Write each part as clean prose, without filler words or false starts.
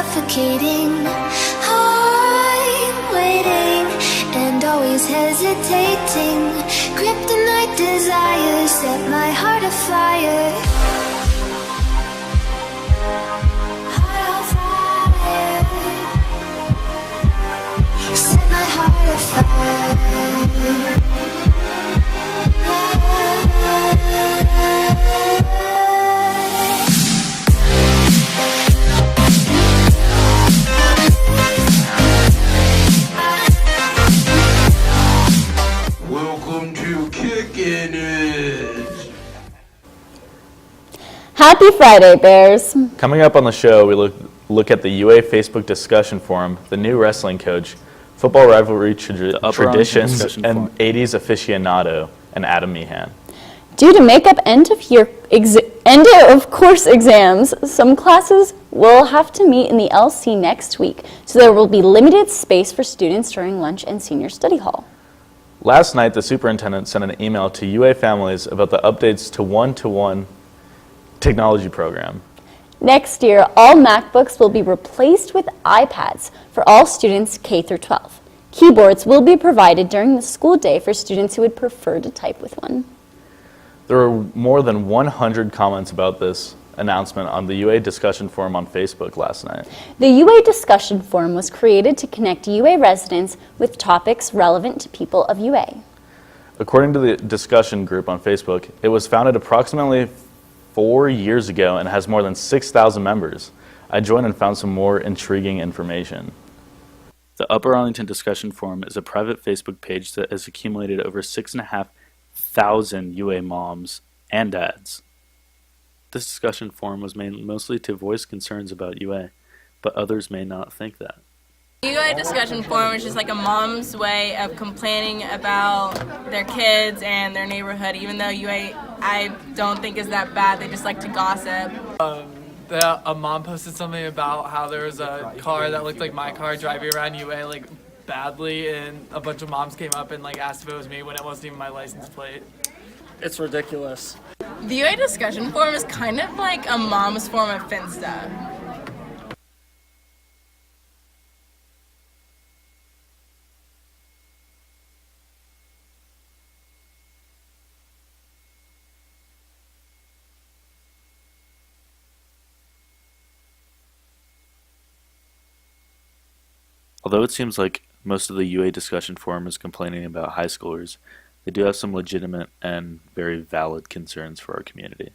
suffocating. I'm waiting and always hesitating. Kryptonite desires set my heart afire. Heart afire. Set my heart afire. Welcome to Kickin. Happy Friday, Bears! Coming up on the show, we look at the UA Facebook discussion forum, the new wrestling coach, football rivalry traditions, and 80s aficionado, and Adam Meehan. Due to makeup end of course exams, some classes will have to meet in the LC next week, so there will be limited space for students during lunch and senior study hall. Last night, the superintendent sent an email to UA families about the updates to one-to-one technology program. Next year, all MacBooks will be replaced with iPads for all students K through 12. Keyboards will be provided during the school day for students who would prefer to type with one. There were more than 100 comments about this announcement on the UA discussion forum on Facebook last night. The UA discussion forum was created to connect UA residents with topics relevant to people of UA. According to the discussion group on Facebook, it was founded approximately 4 years ago and has more than 6,000 members. I joined and found some more intriguing information. The Upper Arlington Discussion Forum is a private Facebook page that has accumulated over 6,500 UA moms and dads. This discussion forum was made mostly to voice concerns about UA, but others may not think that. The UA discussion forum is just like a mom's way of complaining about their kids and their neighborhood, even though UA I don't think is that bad. They just like to gossip. A mom posted something about how there was a car that looked like my car driving around UA like badly, and a bunch of moms came up and like asked if it was me when it wasn't even my license plate. It's ridiculous. The UA discussion forum is kind of like a mom's form of Finsta. Although it seems like most of the UA discussion forum is complaining about high schoolers, they do have some legitimate and very valid concerns for our community.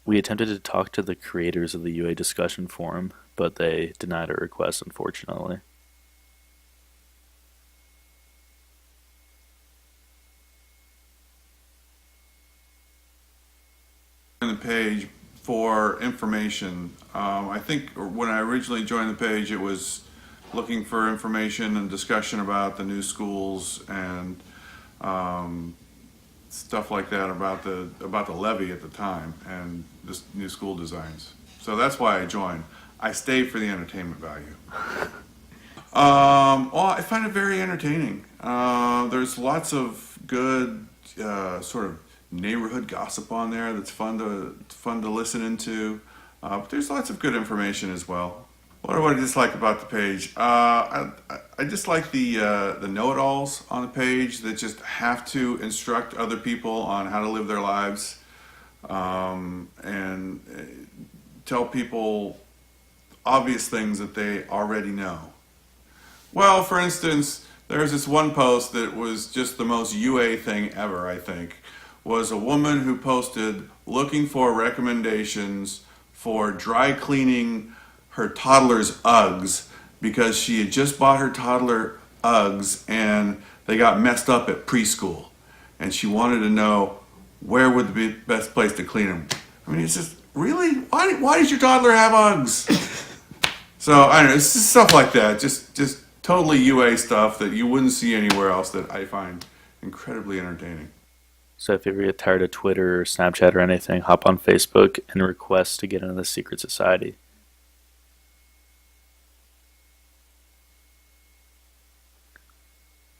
We attempted to talk to the creators of the UA discussion forum, but they denied our request, unfortunately. The page for information. I think when I originally joined the page, it was looking for information and discussion about the new schools and stuff like that about the levy at the time and this new school designs. So that's why I joined. I stayed for the entertainment value. Well, I find it very entertaining. There's lots of good sort of neighborhood gossip on there that's fun to listen into. But there's lots of good information as well. What do I dislike about the page? I dislike the know-it-alls on the page that just have to instruct other people on how to live their lives and tell people obvious things that they already know. Well, for instance, there's this one post that was just the most UA thing ever, I think, was a woman who posted looking for recommendations for dry cleaning her toddler's Uggs because she had just bought her toddler Uggs and they got messed up at preschool, and she wanted to know where would be the best place to clean them. I mean, it's just, really? Why does your toddler have Uggs? So, I don't know, it's just stuff like that, just totally UA stuff that you wouldn't see anywhere else that I find incredibly entertaining. So if you ever get tired of Twitter or Snapchat or anything, hop on Facebook and request to get into the secret society.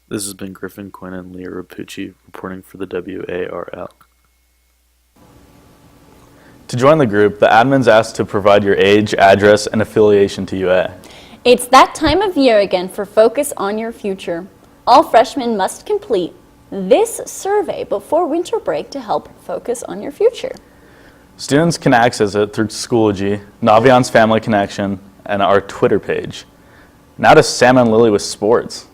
This has been Griffin Quinn and Leah Rapucci reporting for the WARL. To join the group, the admins asked to provide your age, address, and affiliation to UA. It's that time of year again for Focus on Your Future. All freshmen must complete this survey before winter break to help focus on your future. Students can access it through Schoology, Navion's Family Connection, and our Twitter page. Now to Sam and Lily with sports.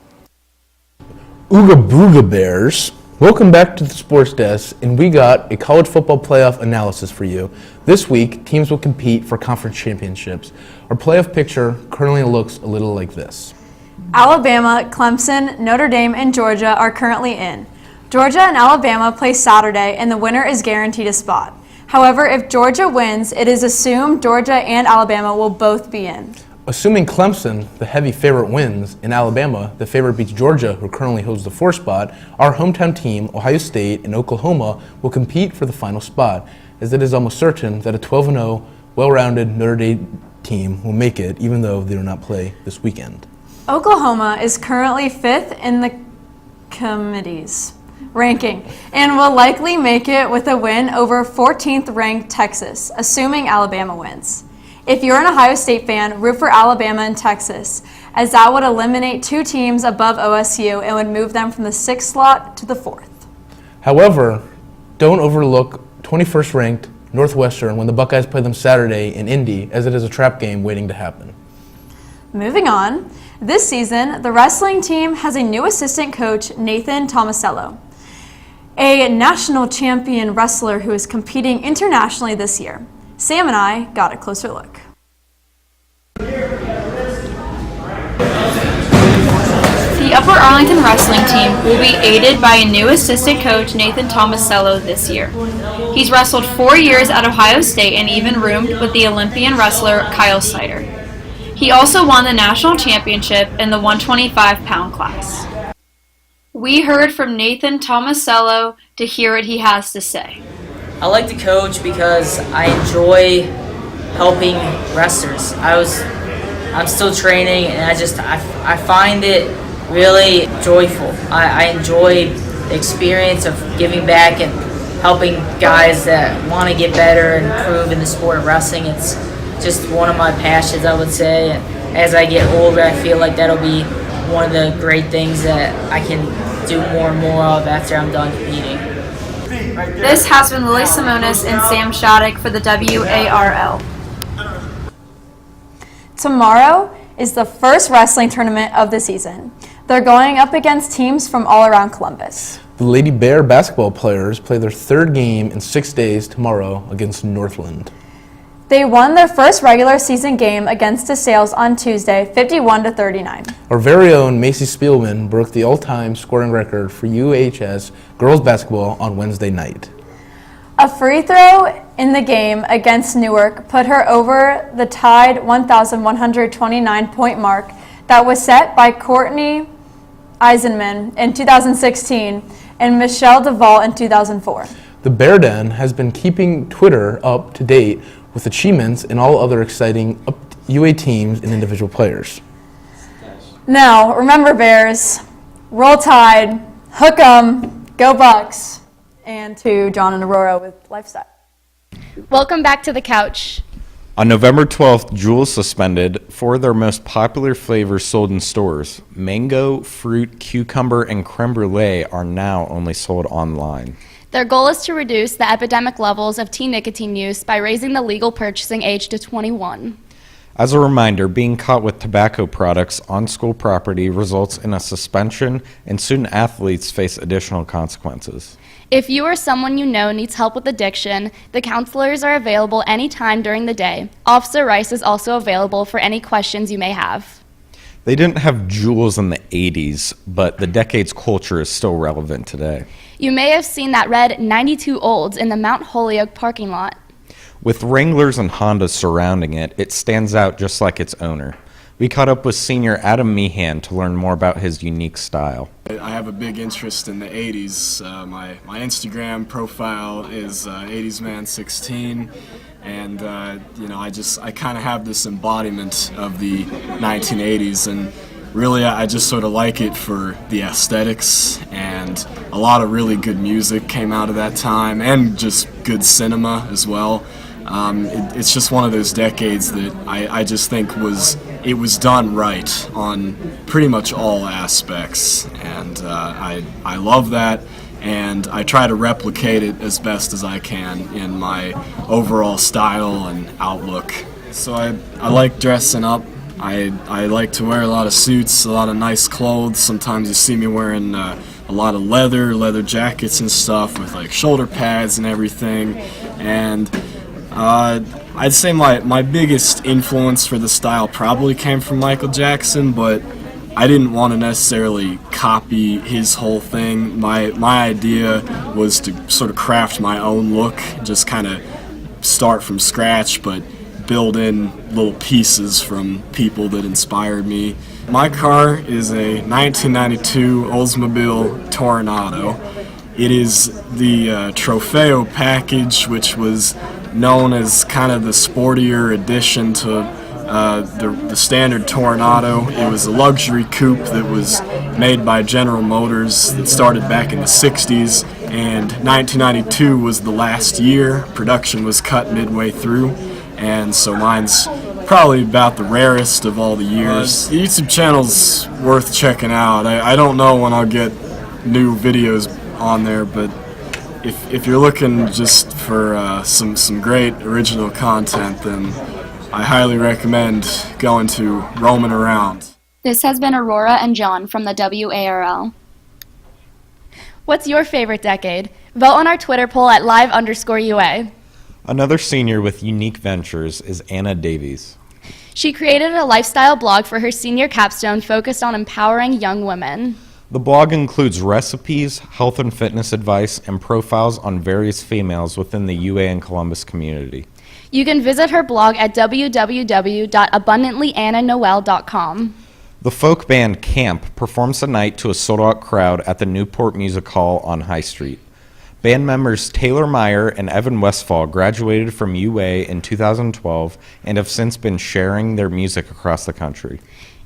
Ooga Booga Bears, welcome back to the sports desk, and we got a college football playoff analysis for you. This week, teams will compete for conference championships. Our playoff picture currently looks a little like this. Alabama, Clemson, Notre Dame, and Georgia are currently in. Georgia and Alabama play Saturday, and the winner is guaranteed a spot. However, if Georgia wins, it is assumed Georgia and Alabama will both be in. Assuming Clemson, the heavy favorite, wins, and Alabama, the favorite, beats Georgia, who currently holds the 4th spot, our hometown team, Ohio State and Oklahoma, will compete for the final spot, as it is almost certain that a 12-0, well-rounded Notre Dame team will make it, even though they do not play this weekend. Oklahoma is currently 5th in the committee's ranking and will likely make it with a win over 14th-ranked Texas, assuming Alabama wins. If you're an Ohio State fan, root for Alabama and Texas, as that would eliminate 2 teams above OSU and would move them from the 6th slot to the 4th. However, don't overlook 21st-ranked Northwestern when the Buckeyes play them Saturday in Indy, as it is a trap game waiting to happen. Moving on, this season, the wrestling team has a new assistant coach, Nathan Tomasello, a national champion wrestler who is competing internationally this year. Sam and I got a closer look. The Upper Arlington wrestling team will be aided by a new assistant coach, Nathan Tomasello, this year. He's wrestled 4 years at Ohio State and even roomed with the Olympian wrestler Kyle Snyder. He also won the national championship in the 125-pound class. We heard from Nathan Tomasello to hear what he has to say. I like to coach because I enjoy helping wrestlers. I'm still training, and I find it really joyful. I enjoy the experience of giving back and helping guys that want to get better and improve in the sport of wrestling. It's just one of my passions, I would say. And as I get older, I feel like that'll be one of the great things that I can do more and more of after I'm done competing. This has been Lily Simonis and Sam Shattuck for the WARL. Tomorrow is the first wrestling tournament of the season. They're going up against teams from all around Columbus. The Lady Bear basketball players play their 3rd game in 6 days tomorrow against Northland. They won their first regular season game against DeSales on Tuesday, 51-39. Our very own Macy Spielman broke the all-time scoring record for UHS girls basketball on Wednesday night. A free throw in the game against Newark put her over the tied 1,129-point mark that was set by Courtney Eisenman in 2016 and Michelle Duvall in 2004. The Bear Den has been keeping Twitter up to date with achievements and all other exciting UA teams and individual players. Now, remember, Bears, roll Tide, hook 'em, go Bucks, and to John and Aurora with Lifestyle. Welcome back to the couch. On November 12th, Jewel suspended 4 of their most popular flavors sold in stores. Mango, fruit, cucumber, and creme brulee are now only sold online. Their goal is to reduce the epidemic levels of teen nicotine use by raising the legal purchasing age to 21. As a reminder, being caught with tobacco products on school property results in a suspension, and student athletes face additional consequences. If you or someone you know needs help with addiction, the counselors are available anytime during the day. Officer Rice is also available for any questions you may have. They didn't have Juuls in the 80s, but the decade's culture is still relevant today. You may have seen that red 92 Olds in the Mount Holyoke parking lot. With Wranglers and Hondas surrounding it, it stands out just like its owner. We caught up with senior Adam Meehan to learn more about his unique style. I have a big interest in the 80s. My Instagram profile is 80sman16, and I kind of have this embodiment of the 1980s, and really I just sort of like it for the aesthetics, and a lot of really good music came out of that time, and just good cinema as well. It's just one of those decades that I just think it was done right on pretty much all aspects, and I love that, and I try to replicate it as best as I can in my overall style and outlook. So I like dressing up. I like to wear a lot of suits, a lot of nice clothes. Sometimes you see me wearing a lot of leather jackets and stuff with like shoulder pads and everything. And I'd say my biggest influence for the style probably came from Michael Jackson, but I didn't want to necessarily copy his whole thing. My idea was to sort of craft my own look, just kind of start from scratch, but build in little pieces from people that inspired me. My car is a 1992 Oldsmobile Toronado. It is the Trofeo package, which was known as kind of the sportier addition to the standard Toronado. It was a luxury coupe that was made by General Motors that started back in the 60s, and 1992 was the last year. Production was cut midway through, and so mine's probably about the rarest of all the years. The YouTube channel's worth checking out. I don't know when I'll get new videos on there, but if you're looking just for some great original content, then I highly recommend going to Roaming Around. This has been Aurora and John from the WARL. What's your favorite decade? Vote on our Twitter poll at live_UA. Another senior with unique ventures is Anna Davies. She created a lifestyle blog for her senior capstone focused on empowering young women. The blog includes recipes, health and fitness advice, and profiles on various females within the UA and Columbus community. You can visit her blog at www.abundantlyannanoel.com. The folk band Camp performs tonight to a sold-out crowd at the Newport Music Hall on High Street. Band members Taylor Meyer and Evan Westfall graduated from UA in 2012 and have since been sharing their music across the country.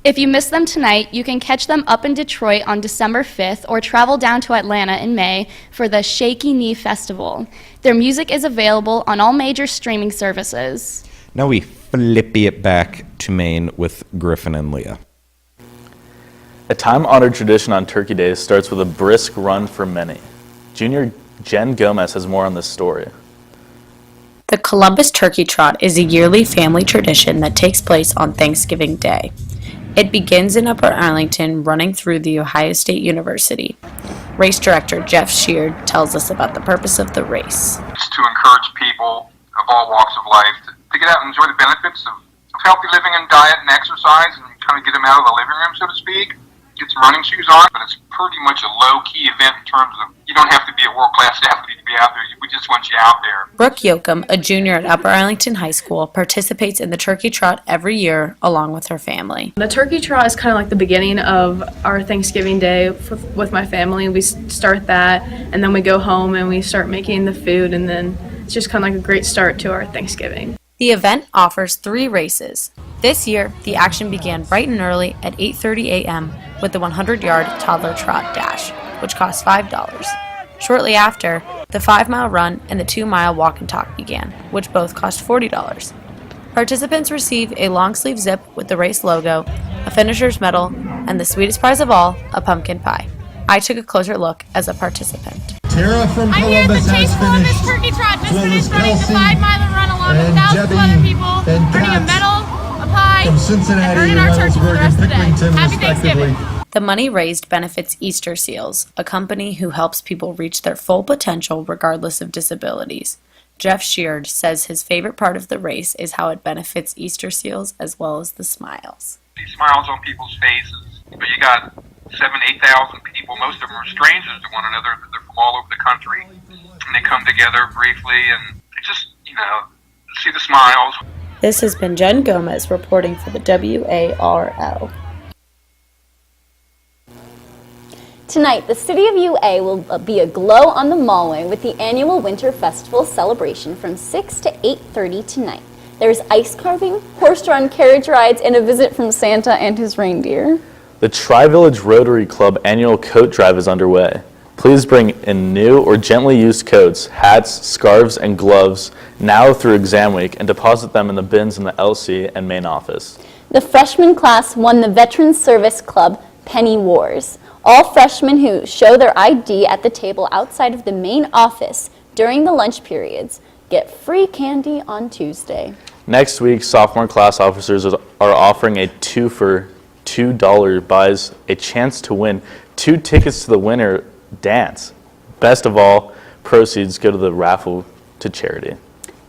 If you miss them tonight, you can catch them up in Detroit on December 5th or travel down to Atlanta in May for the Shaky Knee Festival. Their music is available on all major streaming services. Now we flip it back to Maine with Griffin and Leah. A time-honored tradition on Turkey Day starts with a brisk run for many. Junior Jen Gomez has more on this story. The Columbus Turkey Trot is a yearly family tradition that takes place on Thanksgiving Day. It begins in Upper Arlington, running through the Ohio State University. Race director Jeff Sheard tells us about the purpose of the race. It's to encourage people of all walks of life to get out and enjoy the benefits of healthy living and diet and exercise, and kind of get them out of the living room, so to speak. Get some running shoes on, but it's pretty much a low-key event in terms of you don't have to be a world-class athlete to be out there. We just want you out there. Brooke Yoakum, a junior at Upper Arlington High School, participates in the Turkey Trot every year along with her family. The Turkey Trot is kind of like the beginning of our Thanksgiving Day with my family. We start that, and then we go home and we start making the food, and then it's just kind of like a great start to our Thanksgiving. The event offers 3 races. This year, the action began bright and early at 8:30 a.m. with the 100-yard toddler trot dash, which cost $5. Shortly after, the 5-mile run and the 2-mile walk and talk began, which both cost $40. Participants receive a long-sleeve zip with the race logo, a finisher's medal, and the sweetest prize of all, a pumpkin pie. I took a closer look as a participant. Tara from I'm here at the Columbus Chase has Columbus finished. Turkey Trot, just So finished is running the Kelsey 5-mile run along with and thousands of Debbie other people, and earning a Kat medal, a pie, from Cincinnati and earning and our turkey for the Reynoldsburg rest and of the day. Pickerington, Happy respectively. Thanksgiving. The money raised benefits Easter Seals, a company who helps people reach their full potential regardless of disabilities. Jeff Sheard says his favorite part of the race is how it benefits Easter Seals as well as the smiles. These smiles on people's faces, but you got 7,000-8,000 people. Most of them are strangers to one another. They're from all over the country, and they come together briefly, and they just, see the smiles. This has been Jen Gomez reporting for the WARL. Tonight, the city of UA will be aglow on the Mallway with the annual Winter Festival celebration from 6 to 8:30 tonight. There's ice carving, horse-drawn carriage rides, and a visit from Santa and his reindeer. The Tri-Village Rotary Club annual coat drive is underway. Please bring in new or gently used coats, hats, scarves, and gloves now through exam week and deposit them in the bins in the LC and main office. The freshman class won the Veterans Service Club Penny Wars. All freshmen who show their ID at the table outside of the main office during the lunch periods get free candy on Tuesday. Next week, sophomore class officers are offering a 2 for $2 buys a chance to win 2 tickets to the winter dance. Best of all, proceeds go to the raffle to charity.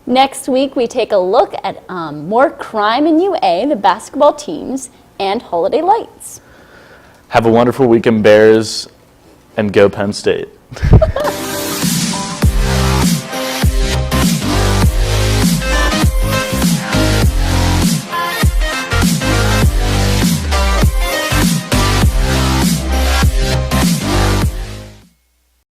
Next week, we take a look at more crime in UA, the basketball teams, and holiday lights. Have a wonderful weekend, Bears, and go Penn State.